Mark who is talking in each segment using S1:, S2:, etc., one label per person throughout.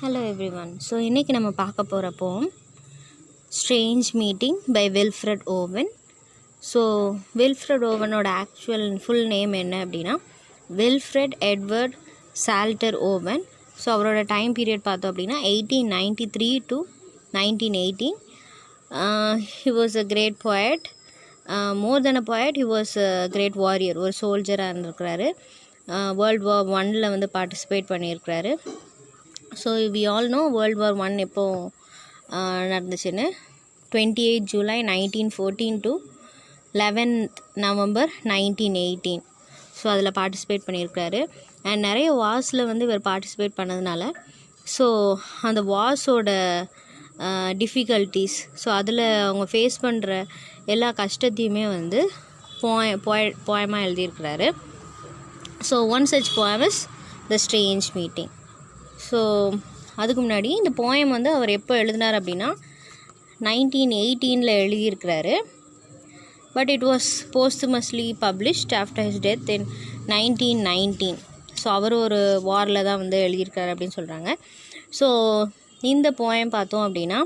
S1: Hello everyone. So இன்னைக்கு நம்ம பார்க்க போகிற poem strange meeting by Wilfred Owen. So Wilfred ஓவனோட ஆக்சுவல் ஃபுல் நேம் என்ன அப்படின்னா Wilfred Edward Salter Owen. So அவரோட டைம் பீரியட் பார்த்தோம் அப்படின்னா 1893 to 1918. He was a great poet. More than a poet, he was a great warrior. ஒரு சோல்ஜராக இருந்திருக்கிறாரு. World War I வந்து participate பண்ணியிருக்கிறாரு. So we all know world war I எப்போ நடந்துச்சுன்னு 28 July 1914 to 11th November 1918. So அதில் participate பண்ணியிருக்காரு. And நிறைய வார்ஸில் வந்து இவர் பார்ட்டிசிபேட் பண்ணதுனால ஸோ அந்த வார்ஸோட டிஃபிகல்ட்டிஸ் ஸோ அதில் அவங்க ஃபேஸ் பண்ணுற எல்லா கஷ்டத்தையுமே வந்து போயமாக எழுதியிருக்கிறாரு. So one such poem is the strange meeting. So அதுக்கு முன்னாடி இந்த போயம் வந்து அவர் எப்போ எழுதினார் அப்படின்னா 1918 எழுதியிருக்கிறாரு. But it was posthumously published after his death in 1919. So அவர் ஒரு வாரில் தான் வந்து எழுதியிருக்காரு அப்படின்னு சொல்கிறாங்க. ஸோ இந்த போயம் பார்த்தோம் அப்படின்னா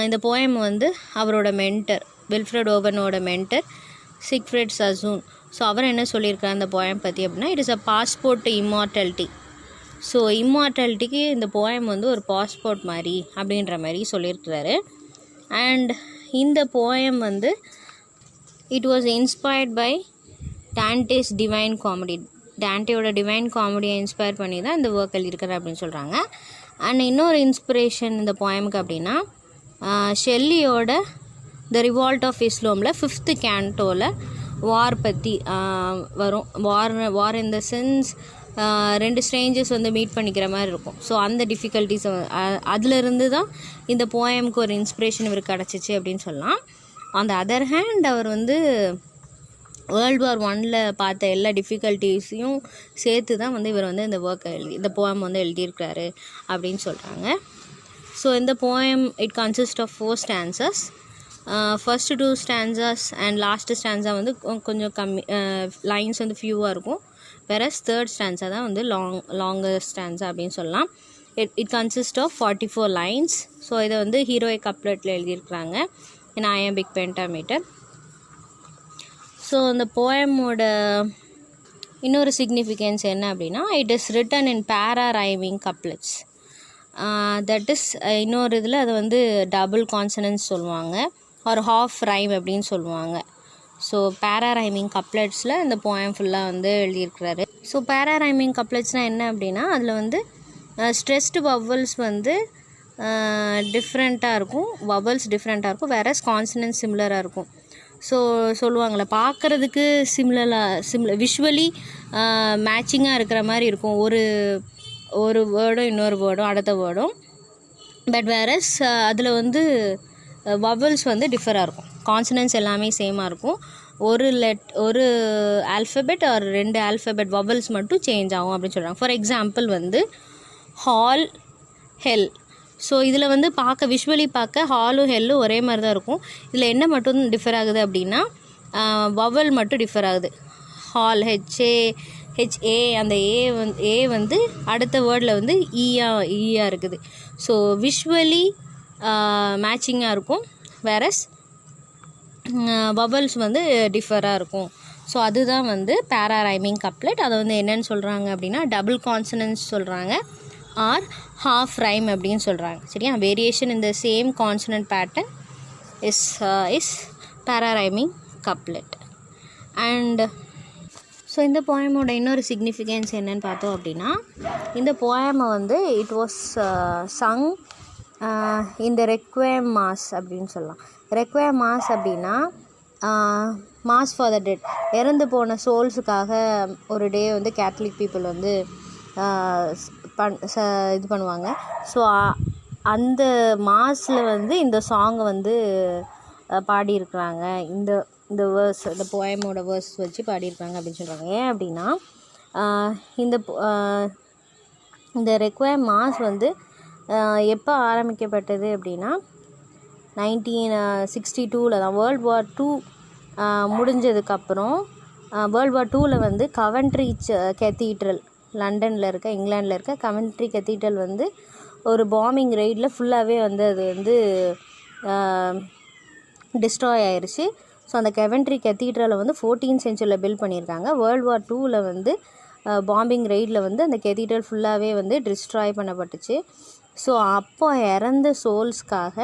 S1: இந்த போயம் வந்து அவரோட மென்டர் வில்ஃப்ரெட் ஓவனோட மென்டர் சிக்ஃப்ரெட் சசூன். ஸோ அவர் என்ன சொல்லியிருக்காரு அந்த போயம் பற்றி அப்படின்னா it is a passport to immortality. So இம்மார்டாலிட்டிக்கு இந்த போயம் வந்து ஒரு பாஸ்போர்ட் மாதிரி அப்படின்ற மாதிரி சொல்லியிருக்கிறாரு. அண்ட் இந்த போயம் வந்து it was inspired by Dante's divine comedy. டான்டேயோட டிவைன் காமெடியை இன்ஸ்பயர் பண்ணி தான் இந்த ஒர்க் எழுதியிருக்காரு அப்படின்னு சொல்கிறாங்க. அண்ட் இன்னொரு இன்ஸ்பிரேஷன் இந்த போயமுக்கு அப்படின்னா ஷெல்லியோட த ரிவால்ட் ஆஃப் இஸ்லாமில் 5th கேண்டோவில் வார் பற்றி வரும். வார் இன் த சென்ஸ் ரெண்டு ஸ்ட்ரேஞ்சர்ஸ் வந்து மீட் பண்ணிக்கிற மாதிரி இருக்கும். ஸோ அந்த டிஃபிகல்ட்டிஸ் அதிலிருந்து தான் இந்த போயமுக்கு ஒரு இன்ஸ்பிரேஷன் இவருக்கு கிடச்சிச்சு அப்படின்னு சொல்லலாம். ஆன் த அதர் ஹேண்ட் அவர் வந்து வேர்ல்டு வார் I பார்த்த எல்லா டிஃபிகல்ட்டிஸையும் சேர்த்து தான் வந்து இவர் வந்து இந்த போயம் வந்து எழுதியிருக்கிறாரு அப்படின்னு சொல்கிறாங்க. ஸோ இந்த poem it consist of 4 stanzas. First 2 stanzas and last stanza வந்து கொஞ்சம் கம்மி லைன்ஸ் வந்து ஃபியூவாக இருக்கும். whereas third stanza தான் வந்து longer stanza அப்படின்னு சொல்லலாம். It consist of 44 lines. So இதை வந்து ஹீரோயிக் கப்லெட்டில் எழுதியிருக்கிறாங்க இன் iambic pentameter. ஸோ இந்த போயமோட இன்னொரு சிக்னிஃபிகன்ஸ் என்ன அப்படின்னா இட் இஸ் ரிட்டன் இன் பேரா ரைமிங் கப்லெட்ஸ். தட் இஸ் இன்னொரு இதில் அதை வந்து டபுள் கான்சனன்ஸ் சொல்லுவாங்க ஒரு ஹாஃப் ரைம் அப்படின்னு சொல்லுவாங்க. ஸோ பேரா ரைமிங் கப்லெட்ஸில் இந்த போயம் ஃபுல்லாக வந்து எழுதியிருக்கிறாரு. ஸோ பேரா ரைமிங் கப்லெட்ஸ்னால் என்ன அப்படின்னா அதில் வந்து ஸ்ட்ரெஸ்டு வவல்ஸ் வந்து டிஃப்ரெண்ட்டாக இருக்கும், வவல்ஸ் டிஃப்ரெண்ட்டாக இருக்கும், வேறஸ் கான்சனன்ஸ் சிமிலராக இருக்கும். ஸோ சொல்லுவாங்களே பார்க்குறதுக்கு விஷுவலி மேட்சிங்காக இருக்கிற மாதிரி இருக்கும் ஒரு வேர்டும் இன்னொரு வேர்டும் அடுத்த வேர்டும். பட் வேறஸ் அதில் வந்து வவல்ஸ் வந்து டிஃபராக இருக்கும், கான்சனன்ஸ் எல்லாமே சேமாக இருக்கும். ஒரு ஆல்ஃபபெட் ஒரு 2 ஆல்ஃபபெட் வவல்ஸ் மட்டும் சேஞ்ச் ஆகும் அப்படின்னு சொல்கிறாங்க. ஃபார் எக்ஸாம்பிள் வந்து ஹால் ஹெல். ஸோ இதில் வந்து விஷுவலி பார்க்க ஹாலும் ஹெல்லும் ஒரே மாதிரி தான் இருக்கும். இதில் என்ன மட்டும் டிஃபர் ஆகுது அப்படின்னா வவல் மட்டும் டிஃபர் ஆகுது. ஹால் ஹெச்ஏ அந்த ஏ வந்து அடுத்த வேர்டில் வந்து ஈயாக இருக்குது. ஸோ விஷுவலி மேட்சிங்காக இருக்கும், வேறஸ் வவல்ஸ் வந்து டிஃபராக இருக்கும். ஸோ அதுதான் வந்து பேரா ரைமிங் கப்லெட். அதை வந்து என்னென்னு சொல்கிறாங்க அப்படின்னா டபுள் கான்சனன்ஸ் சொல்கிறாங்க ஆர் ஹாஃப் ரைம் அப்படின்னு சொல்கிறாங்க. சரியா, variation in the same consonant pattern is பேரா ரைமிங் கப்லெட். அண்ட் ஸோ இந்த போயமோட இன்னொரு சிக்னிஃபிகன்ஸ் என்னன்னு பார்த்தோம் அப்படின்னா இந்த போயமை வந்து இட் வாஸ் சங் இந்த ரெக்வயம் மாஸ் அப்படின்னு சொல்லலாம். ரெக்வயம் மாஸ் அப்படின்னா மாஸ் ஃபார் த டெட், இறந்து போன சோல்ஸுக்காக ஒரு டே வந்து கேத்தலிக் பீப்புள் வந்து இது பண்ணுவாங்க. ஸோ அந்த மாஸில் வந்து இந்த சாங்கை வந்து பாடியிருக்கிறாங்க. இந்த வேர்ஸ் இந்த போயமோட வேர்ஸ் வச்சு பாடியிருக்காங்க அப்படின்னு சொல்கிறாங்க. ஏன் அப்படின்னா இந்த ரெக்வயம் மாஸ் வந்து எப்போ ஆரம்பிக்கப்பட்டது அப்படின்னா 1962 தான். வேர்ல்டு வார் II முடிஞ்சதுக்கப்புறம் வேர்ல்டு வார் IIல வந்து கவன்ட்ரி கேத்தீட்ரல் லண்டனில் இருக்க இங்கிலாண்டில் இருக்க கவென்ட்ரி கத்தீட்ரல் வந்து ஒரு பாம்பிங் ரெய்டில் ஃபுல்லாகவே வந்து அது வந்து டிஸ்ட்ராய் ஆயிடுச்சு. ஸோ அந்த கவென்ட்ரி கத்தீட்ரலை வந்து 14th centuryயில் பில்ட் பண்ணியிருக்காங்க. வேர்ல்டு வார் 2ல் வந்து பாம்பிங் ரெய்டில் வந்து அந்த கத்தீட்ரல் ஃபுல்லாகவே வந்து டிஸ்ட்ராய் பண்ணப்பட்டுச்சு. ஸோ அப்போ இறந்த சோல்ஸ்க்காக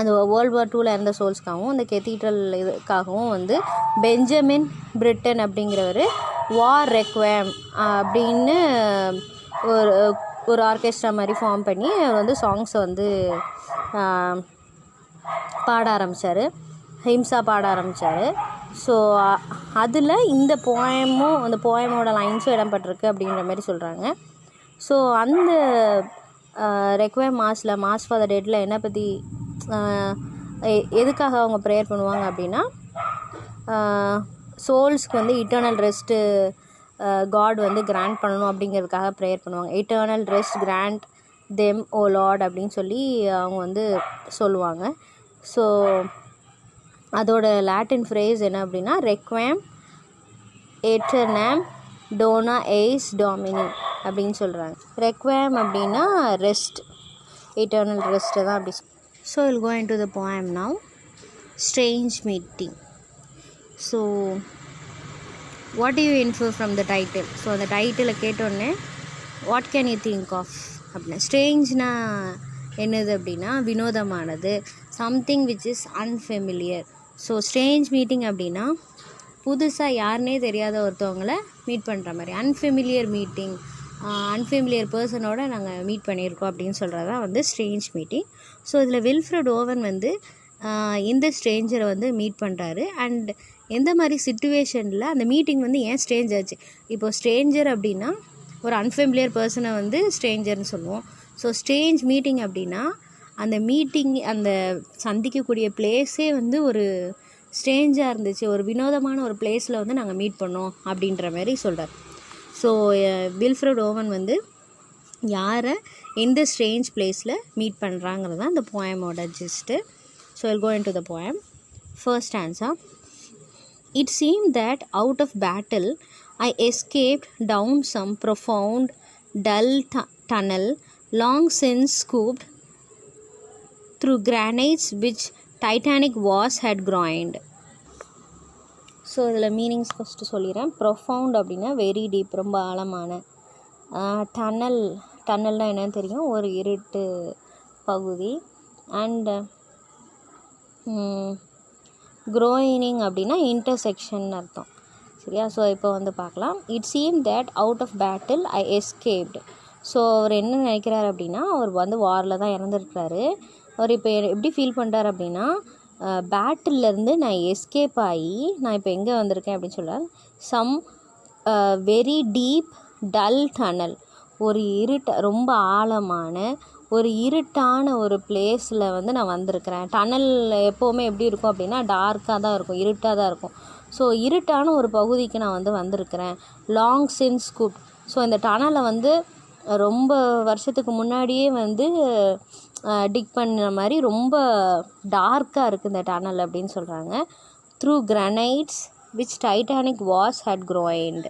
S1: அந்த வேர்ல்டு வார் 2ல் இறந்த சோல்ஸ்க்காகவும் அந்த கெத்தீட்ரல் இதுக்காகவும் வந்து பெஞ்சமின் பிரிட்டன் அப்படிங்கிறவர் வார் ரெக்வயம் அப்படின்னு ஒரு ஆர்கெஸ்ட்ரா மாதிரி ஃபார்ம் பண்ணி அவர் வந்து சாங்ஸை வந்து பாட ஆரம்பித்தார், ஹிம்ஸா பாட ஆரம்பித்தார். ஸோ அதில் இந்த போயமும் அந்த போயமோட லைன்ஸும் இடம்பெற்றிருக்கு அப்படின்ற மாதிரி சொல்கிறாங்க. ஸோ அந்த ரெக்வயம் மாஸ் ஃபார் த டெட்டில் என்ன பற்றி எதுக்காக அவங்க ப்ரேயர் பண்ணுவாங்க அப்படின்னா சோல்ஸ்க்கு வந்து இட்டர்னல் ரெஸ்ட்டு காட் வந்து கிராண்ட் பண்ணணும் அப்படிங்கிறதுக்காக ப்ரேயர் பண்ணுவாங்க. இட்டர்னல் ரெஸ்ட் கிராண்ட் தெம் ஓ லார்ட் அப்படின்னு சொல்லி அவங்க வந்து சொல்லுவாங்க. ஸோ அதோட லாட்டின் ஃப்ரேஸ் என்ன அப்படின்னா ரெக்வயம் எட்டர்னம் டோனா எய்ஸ் டாமினி அப்படின்னு சொல்கிறாங்க. ரெக்வயம் அப்படின்னா ரெஸ்ட், இட்டர்னல் ரெஸ்ட்டு தான் அப்படி. So will go into the poem now. Strange meeting. So what do you infer from the title? So அந்த டைட்டிலை கேட்டோடனே what can you think of அப்படின்னா, ஸ்ட்ரேஞ்ச்னா என்னது அப்படின்னா வினோதமானது, something which is unfamiliar. So strange meeting அப்படின்னா புதுசாக யாருனே தெரியாத ஒருத்தவங்களை மீட் பண்ணுற மாதிரி. அன்ஃபெமிலியர் மீட்டிங், அன்ஃபெமிலியர் பர்சனோட நாங்கள் மீட் பண்ணியிருக்கோம் அப்படின்னு சொல்கிறது தான் வந்து ஸ்ட்ரேஞ்ச் மீட்டிங். ஸோ இதில் வில்ஃப்ரெட் ஓவன் வந்து எந்த ஸ்ட்ரேஞ்சரை வந்து மீட் பண்ணுறாரு அண்ட் எந்த மாதிரி சிச்சுவேஷனில் அந்த மீட்டிங் வந்து ஏன் ஸ்ட்ரேஞ்ச் ஆச்சு. இப்போது ஸ்ட்ரேஞ்சர் அப்படின்னா ஒரு அன்ஃபெமிலியர் பர்சனை வந்து ஸ்ட்ரேஞ்சர்னு சொல்லுவோம். ஸோ ஸ்ட்ரேஞ்ச் மீட்டிங் அப்படின்னா அந்த மீட்டிங் அந்த சந்திக்கக்கூடிய பிளேஸே வந்து ஒரு ஸ்ட்ரேஞ்சாக இருந்துச்சு, ஒரு வினோதமான ஒரு பிளேஸில் வந்து நாங்கள் மீட் பண்ணோம் அப்படின்ற மாதிரி சொல்கிறார். ஸோ வில்ஃப்ரெட் ஓவன் வந்து யாரை எந்த ஸ்ட்ரேஞ்ச் பிளேஸில் மீட் பண்ணுறாங்கிறது தான் இந்த போயமோட gist. So I'll go into the poem. First stanza. It seemed that out of battle I escaped down some profound dull tunnel long since scooped through granites which titanic wars had groined. So இதில் meanings first சொல்லிடுறேன். Profound அப்படின்னா very deep, ரொம்ப ஆழமான. டன்னல்னால் என்னன்னு தெரியும், ஒரு இருட்டு பகுதி. அண்டு க்ரோயினிங் அப்படின்னா இன்டர்செக்ஷன் அர்த்தம். சரியா? ஸோ இப்போ வந்து பார்க்கலாம். It seem that out of battle I escaped. So அவர் என்ன நினைக்கிறார் அப்படின்னா, அவர் வந்து வாரில் தான் இறந்துருக்கிறாரு. அவர் இப்போ எப்படி ஃபீல் பண்ணுறார் அப்படின்னா, பேட்டில்லேருந்து நான் எஸ்கேப் ஆகி நான் இப்போ எங்கே வந்திருக்கேன் அப்படின்னு சொல்கிறார். Some very deep dull tunnel, ஒரு ரொம்ப ஆழமான ஒரு இருட்டான ஒரு பிளேஸில் வந்து நான் வந்திருக்கிறேன். டனல் எப்போவுமே எப்படி இருக்கும் அப்படின்னா டார்க்காக தான் இருக்கும், இருட்டாக தான் இருக்கும். ஸோ இருட்டான ஒரு பகுதிக்கு நான் வந்து வந்திருக்கிறேன். Long since scoop. ஸோ இந்த டனலை வந்து ரொம்ப வருஷத்துக்கு முன்னாடியே வந்து டிக் பண்ண மாதிரி ரொம்ப டார்க்காக இருக்குது இந்த டனல் அப்படின்னு சொல்கிறாங்க. Through granites which titanic wars had groined.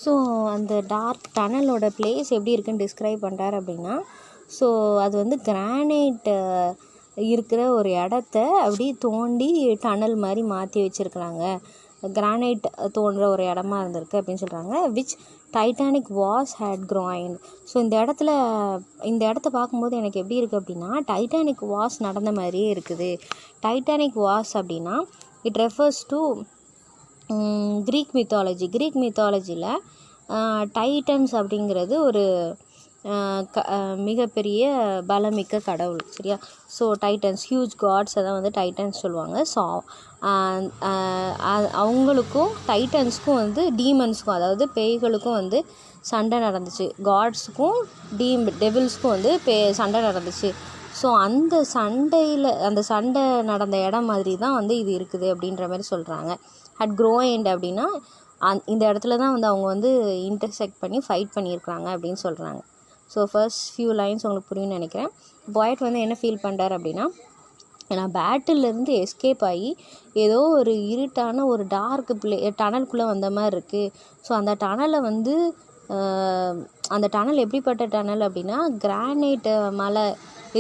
S1: So அந்த டார்க் டனலோட பிளேஸ் எப்படி இருக்குன்னு டிஸ்கிரைப் பண்ணுறாரு அப்படின்னா, ஸோ அது வந்து கிரானைட் இருக்கிற ஒரு இடத்த அப்படி தோண்டி டனல் மாதிரி மாற்றி வச்சுருக்குறாங்க. கிரானைட் தோன்ற ஒரு இடமா இருந்திருக்கு அப்படின்னு சொல்கிறாங்க. Which titanic wars had groined. So இந்த இடத்த பார்க்கும்போது எனக்கு எப்படி இருக்குது அப்படின்னா டைட்டானிக் வாஸ் நடந்த மாதிரியே இருக்குது. டைட்டானிக் வாஸ் அப்படின்னா இட் ரெஃபர்ஸ் டு க்ரீக் மித்தாலஜியில் டைட்டன்ஸ் அப்படிங்கிறது ஒரு மிகப்பெரிய பலமிக்க கடவுள். சரியா? ஸோ டைட்டன்ஸ் ஹியூஜ் காட்ஸ் தான் வந்து டைட்டன்ஸ் சொல்லுவாங்க. ஸோ அவங்களுக்கும் டைட்டன்ஸுக்கும் வந்து டீமன்ஸுக்கும், அதாவது பேய்களுக்கும் வந்து சண்டை நடந்துச்சு. காட்ஸுக்கும் டெவில்ஸ்க்கும் வந்து சண்டை நடந்துச்சு. ஸோ அந்த சண்டை நடந்த இடம் மாதிரி தான் வந்து இது இருக்குது அப்படின்ற மாதிரி சொல்கிறாங்க. ஹட் groined அப்படின்னா இந்த இடத்துல தான் வந்து அவங்க வந்து இன்டர்செக்ட் பண்ணி ஃபைட் பண்ணியிருக்கிறாங்க அப்படின்னு சொல்கிறாங்க. ஸோ ஃபர்ஸ்ட் ஃபியூ லைன்ஸ் உங்களுக்கு புரியும்னு நினைக்கிறேன். பாய்ட் வந்து என்ன ஃபீல் பண்ணுறாரு அப்படின்னா, நான் பேட்டிலேருந்து எஸ்கேப் ஆகி ஏதோ ஒரு இருட்டான ஒரு டார்க் டனலுக்குள்ளே வந்த மாதிரி இருக்குது. ஸோ அந்த டனலை வந்து அந்த டனல் எப்படிப்பட்ட டனல் அப்படின்னா, கிரானைட் மலை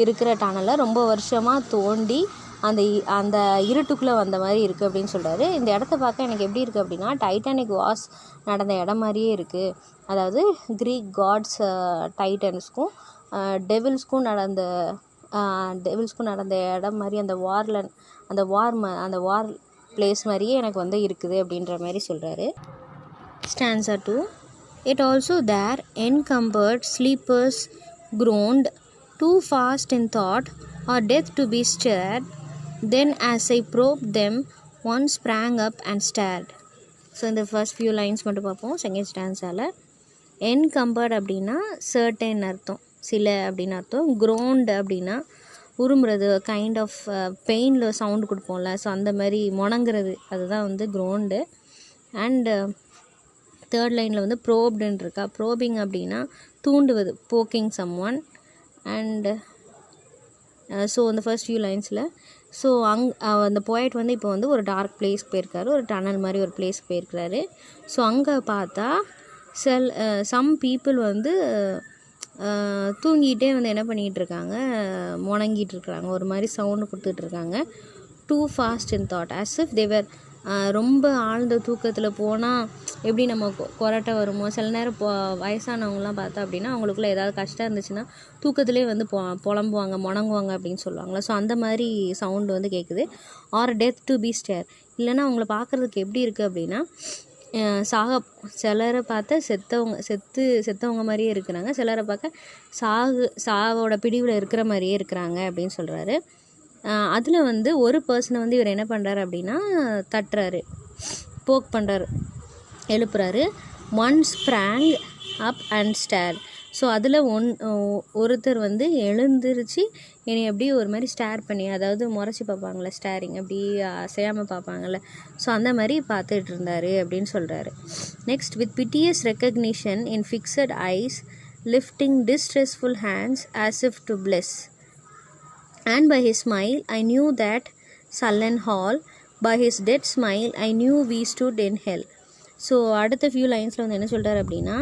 S1: இருக்கிற டனலை ரொம்ப வருஷமாக தோண்டி அந்த அந்த இருட்டுக்குள்ளே வந்த மாதிரி இருக்குது அப்படின்னு சொல்கிறாரு. இந்த இடத்த பார்க்க எனக்கு எப்படி இருக்குது அப்படின்னா, டைட்டானிக் வாஸ் நடந்த இடம் மாதிரியே இருக்குது. அதாவது க்ரீக் காட்ஸ் டைட்டன்ஸ்க்கும் டெவில்ஸ்க்கும் நடந்த இடம் மாதிரி அந்த வார் பிளேஸ் மாதிரியே எனக்கு வந்து இருக்குது அப்படின்ற மாதிரி சொல்கிறாரு. Stanza 2. It also there encumbered sleepers groaned too fast in thought or death to be stirred. Then as I probed them one sprang up and stared. So இந்த ஃபர்ஸ்ட் ஃபியூ லைன்ஸ் மட்டும் பார்ப்போம். செகண்ட் ஸ்டான்ஸால் என்கம்பர்ட் அப்படின்னா certain அர்த்தம், சில அப்படின்னு அர்த்தம். க்ரோண்ட் அப்படின்னா உருமுறது, kind of பெயினில் sound கொடுப்போம்ல, so அந்த மாதிரி முணங்குறது, அதுதான் வந்து க்ரோண்டு. அண்டு தேர்ட் லைனில் வந்து ப்ரோப்டுன்னு இருக்கா. ப்ரோபிங் அப்படின்னா தூண்டுவது, poking someone. And so அந்த ஃபர்ஸ்ட் ஃபியூ லைன்ஸில் ஸோ அந்த போய்ட் வந்து இப்போ வந்து ஒரு டார்க் பிளேஸ்க்கு போயிருக்காரு, ஒரு டனல் மாதிரி ஒரு பிளேஸ்க்கு போயிருக்கிறாரு. ஸோ அங்கே பார்த்தா சம் பீப்புள் வந்து தூங்கிட்டே வந்து என்ன பண்ணிகிட்டு இருக்காங்க, முணங்கிட்டு இருக்கிறாங்க, ஒரு மாதிரி சவுண்டு கொடுத்துட்ருக்காங்க. Two fast in thought as if they were, ரொம்ப ஆழ்ந்த தூக்கத்தில் போனால் எப்படி நம்ம கொரட்டை வருமோ, சில நேரம் வயசானவங்களாம் பார்த்தா அப்படின்னா அவங்களுக்குள்ள ஏதாவது கஷ்டம் இருந்துச்சுன்னா தூக்கத்திலே வந்து புலம்புவாங்க, முணங்குவாங்க அப்படின்னு சொல்லுவாங்களா. ஸோ அந்த மாதிரி சவுண்டு வந்து கேட்குது. Or death to be stare, இல்லைன்னா அவங்கள பார்க்குறதுக்கு எப்படி இருக்குது அப்படின்னா, சிலரை பார்த்தா செத்தவங்க மாதிரியே இருக்கிறாங்க, சிலரை பார்க்க சாவோட பிடிவில் இருக்கிற மாதிரியே இருக்கிறாங்க அப்படின்னு சொல்கிறாரு. அதில் வந்து ஒரு பர்சனை வந்து இவர் என்ன பண்ணுறாரு அப்படின்னா தட்டுறாரு, போக் பண்ணுறாரு, எழுப்புறாரு. One sprang up and stare. So அதில் ஒருத்தர் வந்து எழுந்திருச்சு என்னை அப்படியே ஒரு மாதிரி ஸ்டேர் பண்ணி, அதாவது முறைச்சி பார்ப்பாங்களே, ஸ்டேரிங் அப்படி அசையாமல் பார்ப்பாங்கள்ல, ஸோ அந்த மாதிரி பார்த்துட்டு இருந்தார் அப்படின்னு சொல்கிறாரு. Next, with piteous recognition in fixed eyes lifting distressful hands as if to bless. And by his smile I knew that sullen hall, by his dead smile I knew we stood in hell. So அடுத்த few லைன்ஸில் வந்து என்ன சொல்கிறார் அப்படின்னா,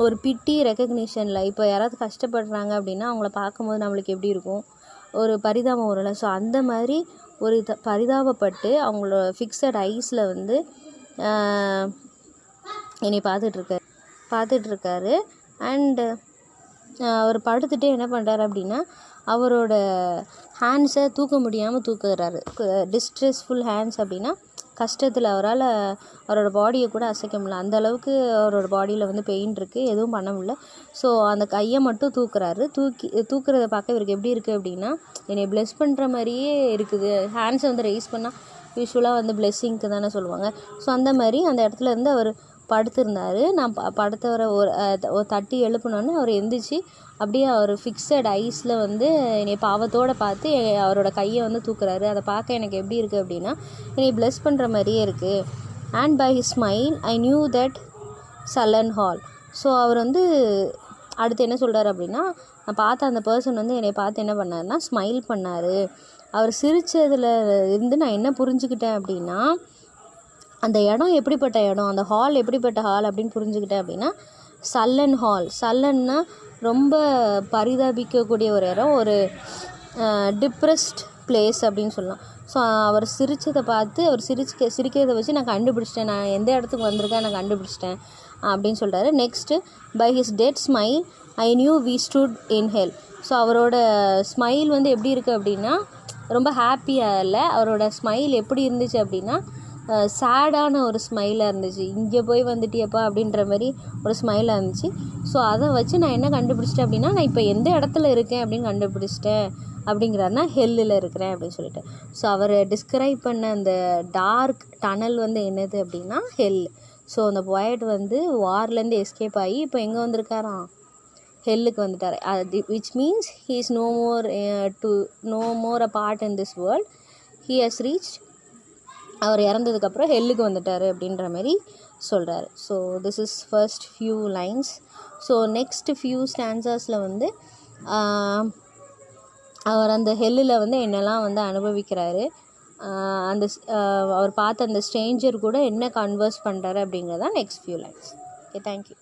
S1: ஒரு பிட்டி ரெக்கக்னிஷனில், இப்போ யாராவது கஷ்டப்படுறாங்க அப்படின்னா அவங்கள பார்க்கும்போது நம்மளுக்கு எப்படி இருக்கும், ஒரு பரிதாபம் வரும்ல. ஸோ அந்த மாதிரி ஒரு பரிதாபப்பட்டு அவங்களோட ஃபிக்ஸட் ஐஸில் வந்து என்னை பார்த்துட்ருக்காரு. அண்டு அவர் படுத்துகிட்டே என்ன பண்ணுறாரு அப்படின்னா, அவரோட ஹேண்ட்ஸை தூக்க முடியாமல் தூக்குறாரு. டிஸ்ட்ரெஸ்ஃபுல் ஹேண்ட்ஸ் அப்படின்னா கஷ்டத்தில் அவரோட பாடியை கூட அசைக்க முடியல, அந்தளவுக்கு அவரோட பாடியில் வந்து பெயின் இருக்குது, எதுவும் பண்ண முடியல. ஸோ அந்த கையை மட்டும் தூக்குறத பார்க்க இவருக்கு எப்படி இருக்குது அப்படின்னா, என்னை ப்ளெஸ் பண்ணுற மாதிரியே இருக்குது. ஹேண்ட்ஸை வந்து ரைஸ் பண்ணால் யூஸ்வலாக வந்து பிளெஸ்ஸிங்க்கு தானே சொல்லுவாங்க. ஸோ அந்த மாதிரி அந்த இடத்துல இருந்து அவர் படுத்திருந்தார். நான் படுத்தவரை ஒரு தட்டி எழுப்பினோன்னு அவர் எந்திரிச்சு அப்படியே அவர் ஃபிக்ஸட் ஐஸில் வந்து என்னை பாவத்தோடு பார்த்து அவரோட கையை வந்து தூக்குறாரு. அதை பார்க்க எனக்கு எப்படி இருக்குது அப்படின்னா, என்னை ப்ளெஸ் பண்ணுற மாதிரியே இருக்குது. And by his smile I knew that sullen hall. So அவர் வந்து அடுத்து என்ன சொல்கிறார் அப்படின்னா, நான் பார்த்த அந்த பர்சன் வந்து என்னை பார்த்து என்ன பண்ணாருன்னா ஸ்மைல் பண்ணார். அவர் சிரித்ததில் இருந்து நான் என்ன புரிஞ்சுக்கிட்டேன் அப்படின்னா, அந்த இடம் எப்படிப்பட்ட இடம், அந்த ஹால் எப்படிப்பட்ட ஹால் அப்படின்னு புரிஞ்சுக்கிட்டேன் அப்படின்னா, சல்லன் ஹால். சல்லன்னா ரொம்ப பரிதாபிக்கக்கூடிய ஒரு இடம், ஒரு டிப்ரெஸ்ட் பிளேஸ் அப்படின்னு சொல்லலாம். ஸோ அவர் சிரித்ததை பார்த்து, அவர் சிரிக்கிறத வச்சு நான் கண்டுபிடிச்சிட்டேன், நான் எந்த இடத்துக்கு வந்திருக்கேன் நான் கண்டுபிடிச்சிட்டேன் அப்படின்னு சொல்கிறாரு. Next, by his dead smile I knew we stood in hell. So அவரோட ஸ்மைல் வந்து எப்படி இருக்குது அப்படின்னா, ரொம்ப ஹாப்பியாக இல்லை, அவரோட ஸ்மைல் எப்படி இருந்துச்சு அப்படின்னா சேடான ஒரு ஸ்மைலாக இருந்துச்சு. இங்கே போய் வந்துட்டியப்பா அப்படின்ற மாதிரி ஒரு ஸ்மைலாக இருந்துச்சு. ஸோ அதை வச்சு நான் என்ன கண்டுபிடிச்சிட்டேன் அப்படின்னா, நான் இப்போ எந்த இடத்துல இருக்கேன் அப்படின்னு கண்டுபிடிச்சிட்டேன் அப்படிங்கிறாருனா, ஹெல்லில் இருக்கிறேன் அப்படின்னு சொல்லிட்டு. ஸோ அவர் டிஸ்கிரைப் பண்ண அந்த டார்க் டனல் வந்து என்னது அப்படின்னா ஹெல். ஸோ அந்த போயட் வந்து வார்லேருந்து எஸ்கேப் ஆகி இப்போ எங்கே வந்திருக்காராம், ஹெல்லுக்கு வந்துட்டார். Which means he is no more a part in this world. He has reached, அவர் இறந்ததுக்கப்புறம் ஹெல்லுக்கு வந்துட்டார் அப்படின்ற மாதிரி சொல்கிறாரு. So this is first few lines. So next few ஸ்டான்சஸில் வந்து அவர் அந்த ஹெல்லில் வந்து என்னெல்லாம் வந்து அனுபவிக்கிறாரு, அவர் பார்த்த அந்த ஸ்ட்ரேஞ்சர் கூட என்ன கன்வர்ஸ் பண்ணுறாரு அப்படிங்கிறது தான் next few lines. Okay, thank you.